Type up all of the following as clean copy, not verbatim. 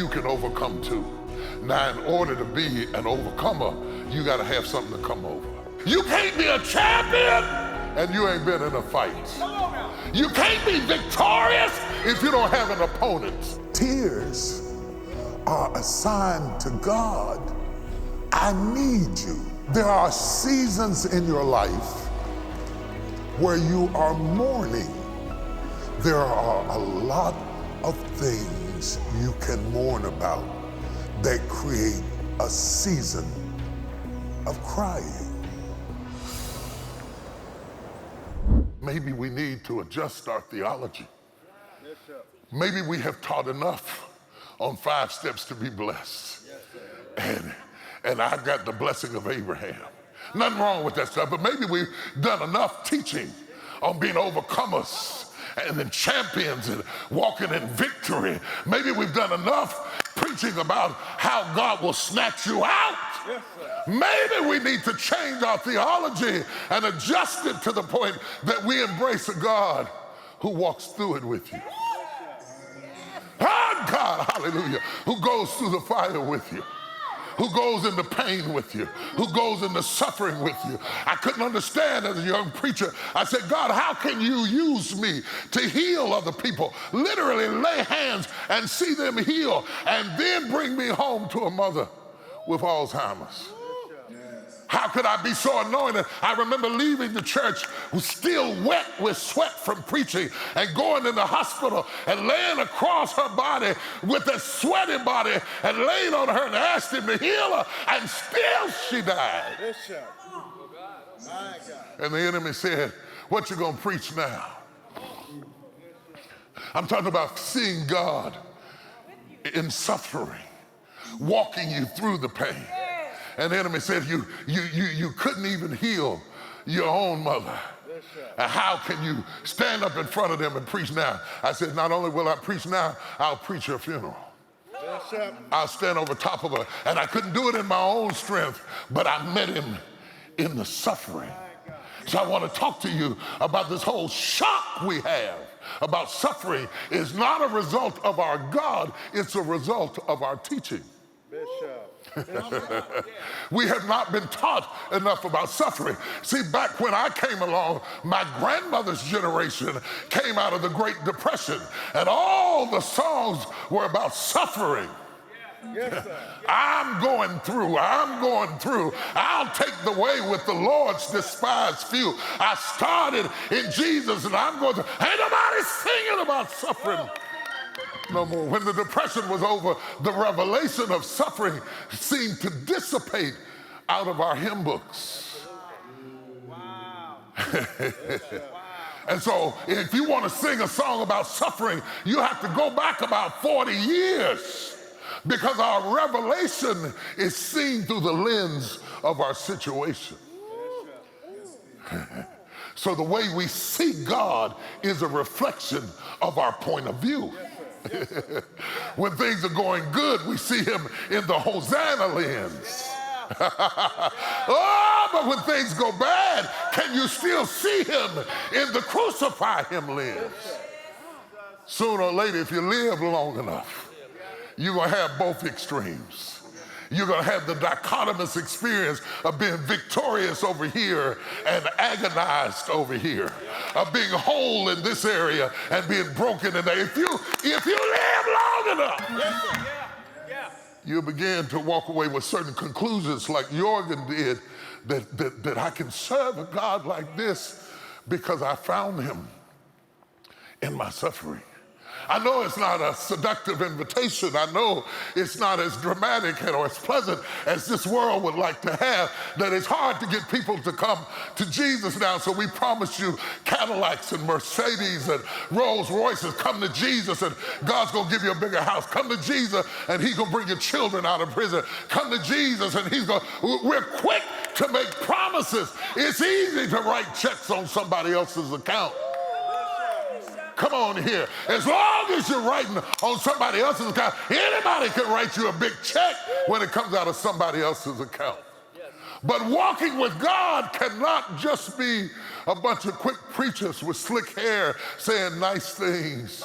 you can overcome too. Now, in order to be an overcomer, you got to have something to come over. You can't be a champion and you ain't been in a fight. You can't be victorious if you don't have an opponent. Tears are a sign to God, I need you. There are seasons in your life where you are mourning. There are a lot of things you can mourn about that create a season of crying. Maybe we need to adjust our theology. Maybe we have taught enough on 5 steps to be blessed. And I've got the blessing of Abraham. Nothing wrong with that stuff, but maybe we've done enough teaching on being overcomers and then champions and walking in victory. Maybe we've done enough preaching about how God will snatch you out. Maybe we need to change our theology and adjust it to the point that we embrace a God who walks through it with you. Oh God, hallelujah, who goes through the fire with you, who goes into pain with you, who goes into suffering with you. I couldn't understand as a young preacher. I said, God, how can you use me to heal other people? Literally lay hands and see them heal and then bring me home to a mother with Alzheimer's. How could I be so anointed? I remember leaving the church still wet with sweat from preaching and going in the hospital and laying across her body with a sweaty body and laying on her and asked him to heal her, and still she died. And the enemy said, what you gonna preach now? I'm talking about seeing God in suffering, walking you through the pain. And the enemy said, you couldn't even heal your own mother. How can you stand up in front of them and preach now? I said, not only will I preach now, I'll preach her funeral. I'll stand over top of her. And I couldn't do it in my own strength, but I met him in the suffering. So I want to talk to you about this whole shock we have about suffering is not a result of our God, it's a result of our teaching. We have not been taught enough about suffering. See, back when I came along, my grandmother's generation came out of the Great Depression, and all the songs were about suffering. I'm going through. I'll take the way with the Lord's despised few. I started in Jesus, and I'm going through. Ain't nobody singing about suffering no more. When the Depression was over, the revelation of suffering seemed to dissipate out of our hymn books. And so if you want to sing a song about suffering, you have to go back about 40 years because our revelation is seen through the lens of our situation. So the way we see God is a reflection of our point of view. When things are going good, we see him in the Hosanna lens. Oh, but when things go bad, can you still see him in the crucify him lens? Sooner or later, if you live long enough, you're going to have both extremes. You're going to have the dichotomous experience of being victorious over here and agonized over here, of being whole in this area and being broken in there. If you live long enough, you begin to walk away with certain conclusions like Jorgen did, that I can serve a God like this because I found him in my suffering. I know it's not a seductive invitation. I know it's not as dramatic or as pleasant as this world would like to have, that it's hard to get people to come to Jesus now. So we promise you Cadillacs and Mercedes and Rolls Royces. Come to Jesus and God's going to give you a bigger house. Come to Jesus and he's going to bring your children out of prison. Come to Jesus and we're quick to make promises. It's easy to write checks on somebody else's account. Come on here. As long as you're writing on somebody else's account, anybody can write you a big check when it comes out of somebody else's account. But walking with God cannot just be a bunch of quick preachers with slick hair saying nice things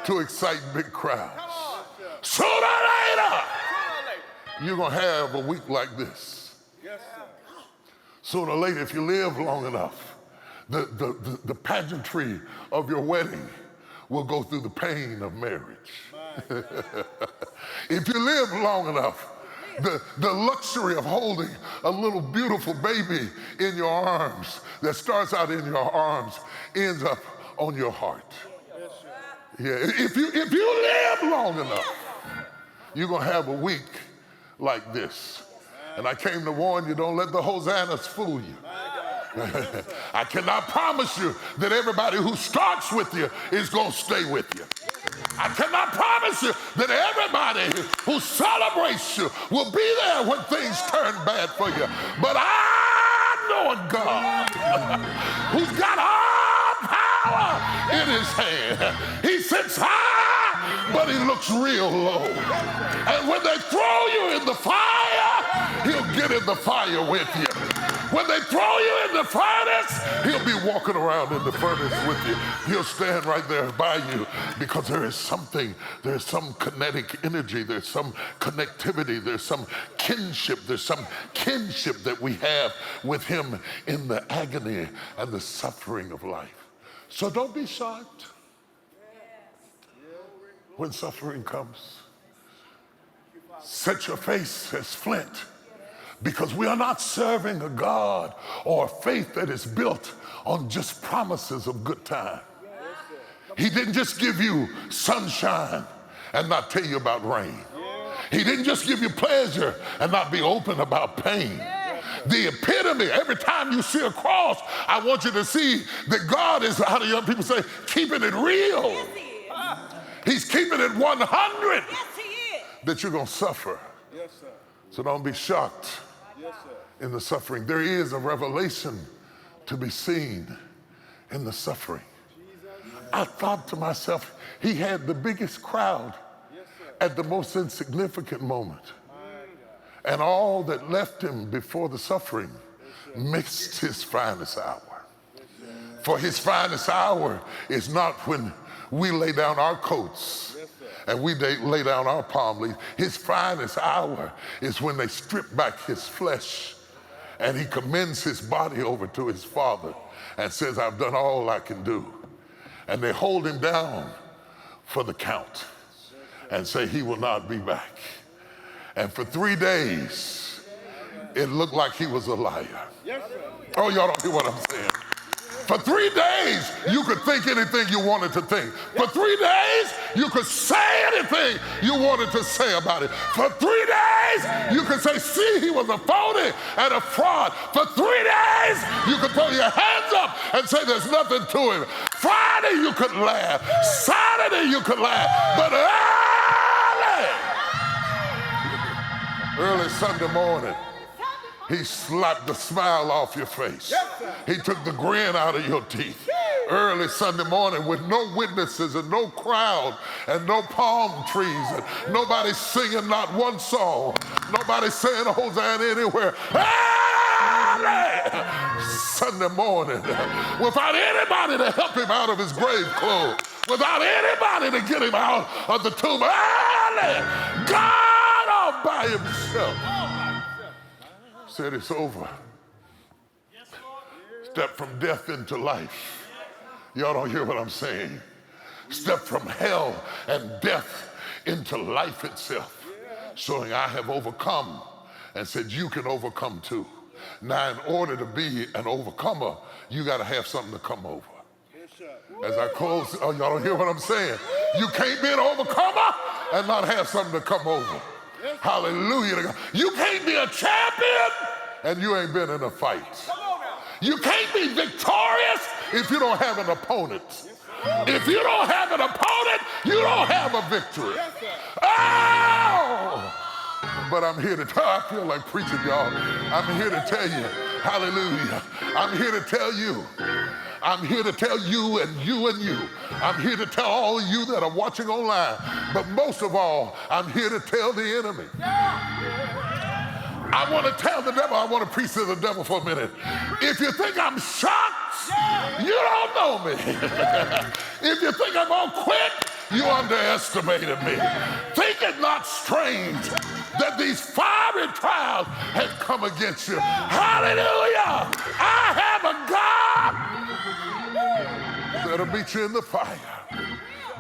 to excite big crowds. Sooner or later, you're going to have a week like this. Yes, sir. Sooner or later, if you live long enough, the pageantry of your wedding will go through the pain of marriage. If you live long enough, the luxury of holding a little beautiful baby in your arms that starts out in your arms ends up on your heart. Yeah, if you live long enough, you're gonna have a week like this. And I came to warn you, don't let the hosannas fool you. I cannot promise you that everybody who starts with you is gonna stay with you. I cannot promise you that everybody who celebrates you will be there when things turn bad for you. But I know a God who's got all power in his hand. He sits high, but he looks real low. And when they throw you in the fire, he'll get in the fire with you. When they throw you in the furnace, he'll be walking around in the furnace with you. He'll stand right there by you because there's some kinetic energy, there's some connectivity, there's some kinship that we have with him in the agony and the suffering of life. So don't be shocked when suffering comes. Set your face as flint. Because we are not serving a God or a faith that is built on just promises of good time. He didn't just give you sunshine and not tell you about rain. He didn't just give you pleasure and not be open about pain. The epitome, every time you see a cross, I want you to see that God is, how do young people say, keeping it real. Yes, he is. He's keeping it 100 Yes, he is. that you're going to suffer. Yes, sir. So don't be shocked Yes, sir. in the suffering. There is a revelation to be seen in the suffering. I thought to myself, he had the biggest crowd at the most insignificant moment. And all that left him before the suffering missed his finest hour. For his finest hour is not when we lay down our coats and we lay down our palm leaves. His finest hour is when they strip back his flesh and he commends his body over to his Father and says, I've done all I can do. And they hold him down for the count and say he will not be back. And for 3 days, it looked like he was a liar. Oh, y'all don't hear what I'm saying. For 3 days, you could think anything you wanted to think. For 3 days, you could say anything you wanted to say about it. For 3 days, you could say, see, he was a phony and a fraud. For 3 days, you could throw your hands up and say there's nothing to him. Friday, you could laugh. Saturday, you could laugh. But early Sunday morning, he slapped the smile off your face. He took the grin out of your teeth. Early Sunday morning with no witnesses and no crowd and no palm trees and nobody singing not one song. Nobody saying Hosanna anywhere. Early Sunday morning without anybody to help him out of his grave clothes, without anybody to get him out of the tomb. Early, God all by himself said it's over. Step from death into life. Y'all don't hear what I'm saying. Step from hell and death into life itself, showing I have overcome and said you can overcome too. Now in order to be an overcomer, you got to have something to come over. As I close, oh, y'all don't hear what I'm saying. You can't be an overcomer and not have something to come over. Hallelujah to God. You can't be a champion and you ain't been in a fight. You can't be victorious if you don't have an opponent. If you don't have an opponent, you don't have a victory. Oh! But I'm here to tell, I feel like preaching, y'all. I'm here to tell you, hallelujah. I'm here to tell you. I'm here to tell you and you and you. I'm here to tell all of you that are watching online. But most of all, I'm here to tell the enemy. I want to tell the devil, I want to preach to the devil for a minute. If you think I'm shocked, you don't know me. If you think I'm going to quit, you underestimated me. Think Think it not strange that these fiery trials have come against you. Hallelujah! I have a God that'll meet you in the fire,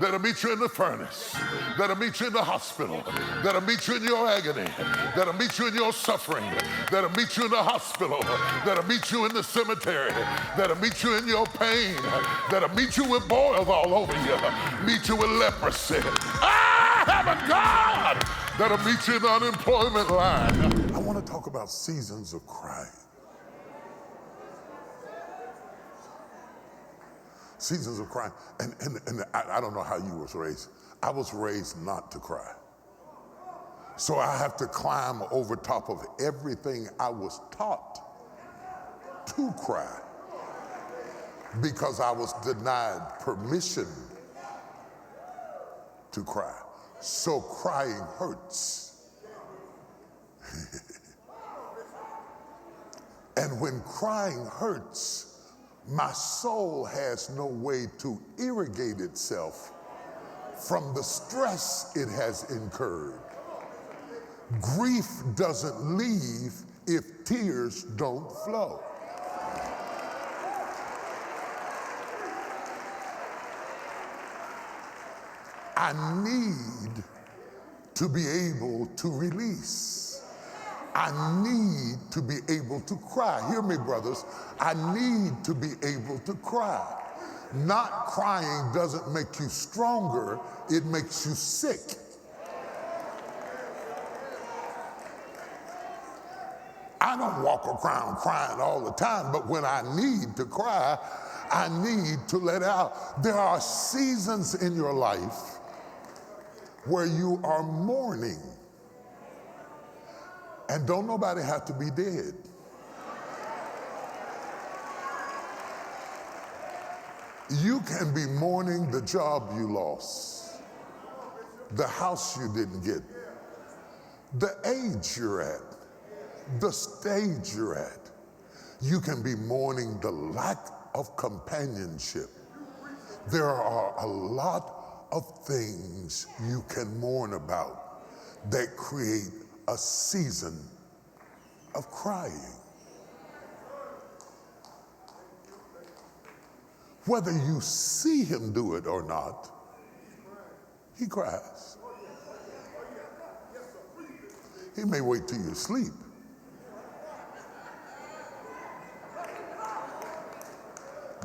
that'll meet you in the furnace, that'll meet you in the hospital, that'll meet you in your agony, that'll meet you in your suffering, that'll meet you in the hospital, that'll meet you in the cemetery, that'll meet you in your pain, that'll meet you with boils all over you, meet you with leprosy. I have a God that'll meet you in the unemployment line. I want to talk about seasons of crying. Seasons of crying. And I don't know how you was raised. I was raised not to cry. So I have to climb over top of everything I was taught to cry because I was denied permission to cry. So crying hurts. And when crying hurts, my soul has no way to irrigate itself from the stress it has incurred. Grief doesn't leave if tears don't flow. I need to be able to release. I need to be able to cry. Hear me, brothers. I need to be able to cry. Not crying doesn't make you stronger, it makes you sick. I don't walk around crying all the time, but when I need to cry, I need to let out. There are seasons in your life where you are mourning. And don't nobody have to be dead. You can be mourning the job you lost, the house you didn't get, the age you're at, the stage you're at. You can be mourning the lack of companionship. There are a lot of things you can mourn about that create a season of crying. Whether you see him do it or not, he cries. He may wait till you sleep.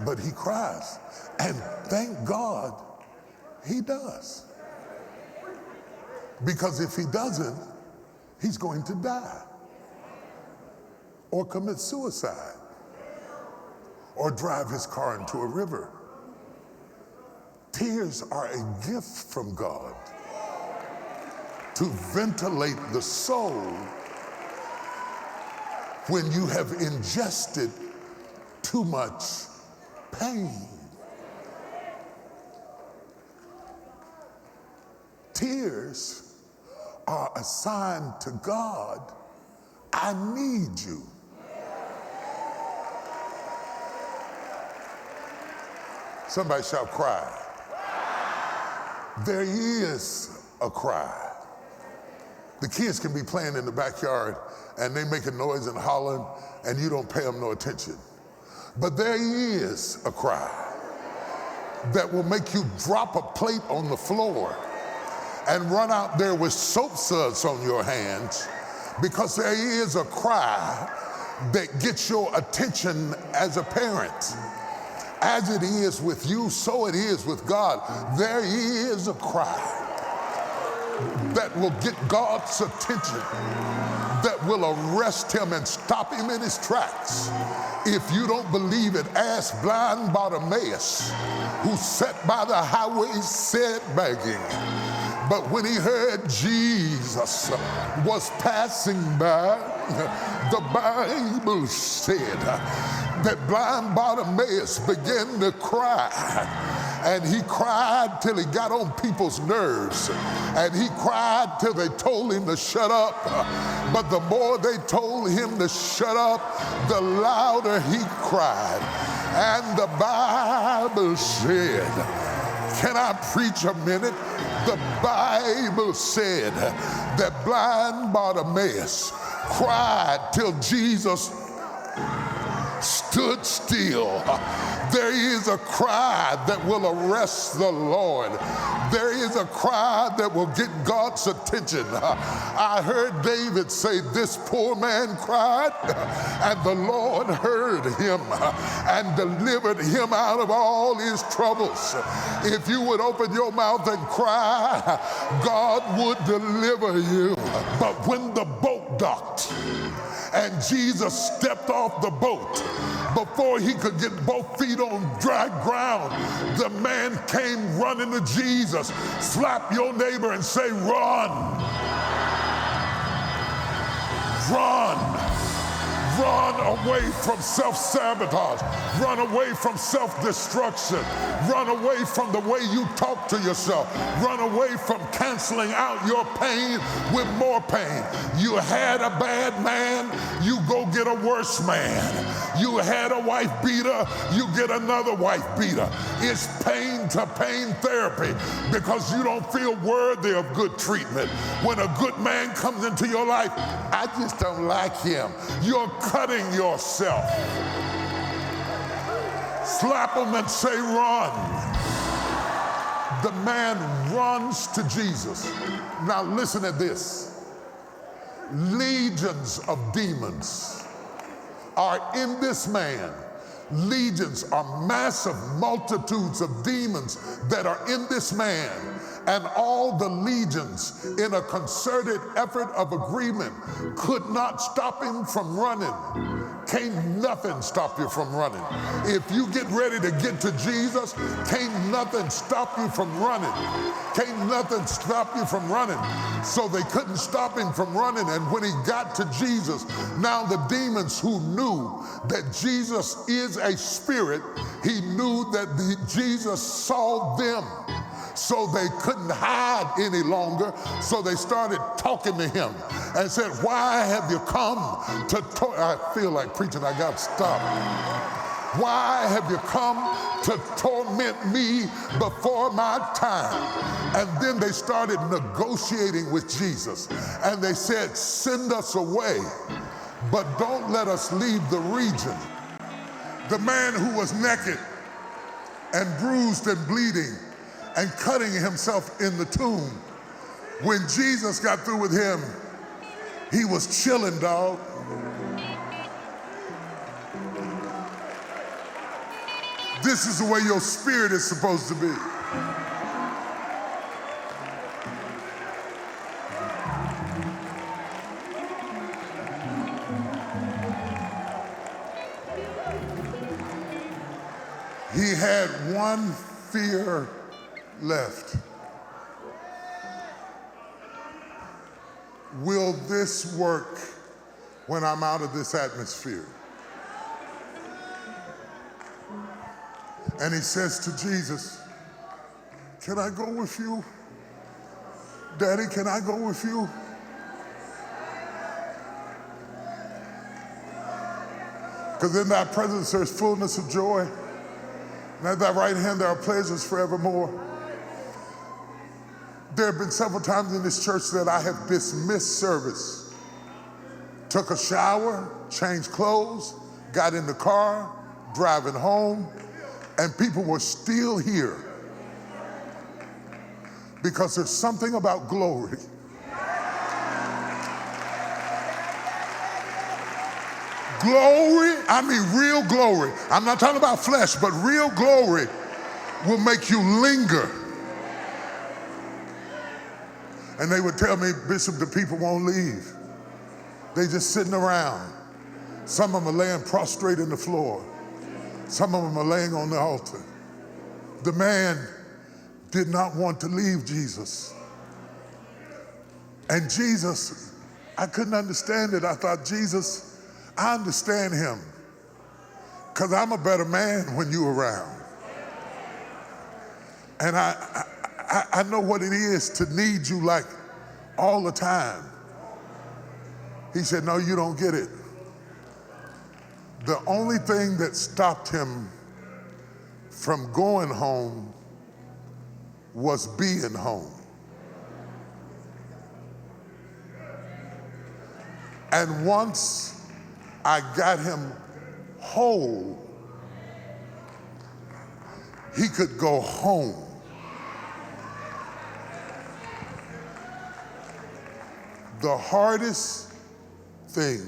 But he cries. And thank God he does. Because if he doesn't, he's going to die or commit suicide or drive his car into a river. Tears are a gift from God to ventilate the soul when you have ingested too much pain. Tears are a sign to God, I need you. Somebody shout, cry. There is a cry. The kids can be playing in the backyard and they making noise and hollering and you don't pay them no attention. But there is a cry that will make you drop a plate on the floor and run out there with soap suds on your hands, because there is a cry that gets your attention as a parent. As it is with you, so it is with God. There is a cry that will get God's attention, that will arrest him and stop him in his tracks. If you don't believe it, ask blind Bartimaeus, who sat by the highway said begging. But when he heard Jesus was passing by, the Bible said that blind Bartimaeus began to cry. And he cried till he got on people's nerves. And he cried till they told him to shut up. But the more they told him to shut up, the louder he cried. And the Bible said, can I preach a minute? The Bible said that blind Bartimaeus cried till Jesus stood still. There is a cry that will arrest the Lord. There is a cry that will get God's attention. I heard David say, this poor man cried, and the Lord heard him and delivered him out of all his troubles. If you would open your mouth and cry, God would deliver you. But when the boat docked and Jesus stepped off the boat, before he could get both feet on dry ground, the man came running to Jesus. Slap your neighbor and say, run. Run. Run away from self-sabotage. Run away from self-destruction. Run away from the way you talk to yourself. Run away from canceling out your pain with more pain. You had a bad man, you go get a worse man. You had a wife beater, you get another wife beater. It's pain to pain therapy because you don't feel worthy of good treatment. When a good man comes into your life, I just don't like him. You're cutting yourself. Slap him and say, run. The man runs to Jesus. Now listen to this. Legions of demons are in this man. Legions are massive multitudes of demons that are in this man. And all the legions, in a concerted effort of agreement, could not stop him from running. Can't nothing stop you from running. If you get ready to get to Jesus, can't nothing stop you from running. Can't nothing stop you from running. So they couldn't stop him from running. And when he got to Jesus, now the demons who knew that Jesus is a spirit, he knew that Jesus saw them. So they couldn't hide any longer. So they started talking to him and said, why have you come to I feel like preaching, I got to stop. Why have you come to torment me before my time? And then they started negotiating with Jesus. And they said, send us away, but don't let us leave the region. The man who was naked and bruised and bleeding and cutting himself in the tomb, when Jesus got through with him, he was chilling, dog. This is the way your spirit is supposed to be. He had one fear left. Will this work when I'm out of this atmosphere? And he says to Jesus, can I go with you? Daddy, can I go with you? Because in thy presence there's fullness of joy, and at thy right hand there are pleasures forevermore. There have been several times in this church that I have dismissed service, took a shower, changed clothes, got in the car, driving home, and people were still here because there's something about glory. Glory, I mean real glory. I'm not talking about flesh, but real glory will make you linger. And they would tell me, Bishop, the people won't leave. They just sitting around. Some of them are laying prostrate in the floor. Some of them are laying on the altar. The man did not want to leave Jesus. And Jesus, I couldn't understand it. I thought, Jesus, I understand him because I'm a better man when you're around. And I know what it is to need you like all the time. He said, no, you don't get it. The only thing that stopped him from going home was being home. And once I got him whole, he could go home. The hardest thing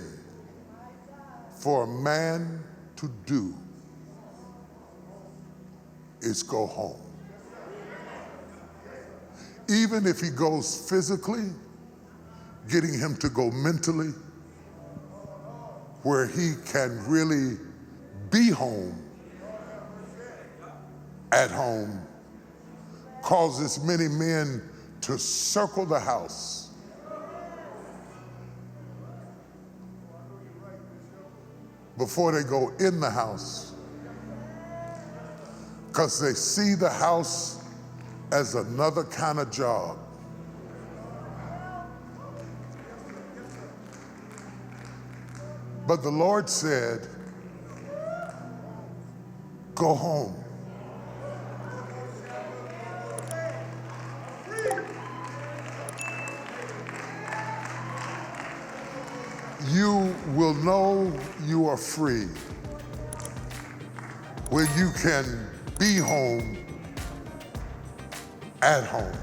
for a man to do is go home. Even if he goes physically, getting him to go mentally, where he can really be home, at home, causes many men to circle the house. Before they go in the house, because they see the house as another kind of job. But the Lord said, go home. You will know you are free when you can be home at home.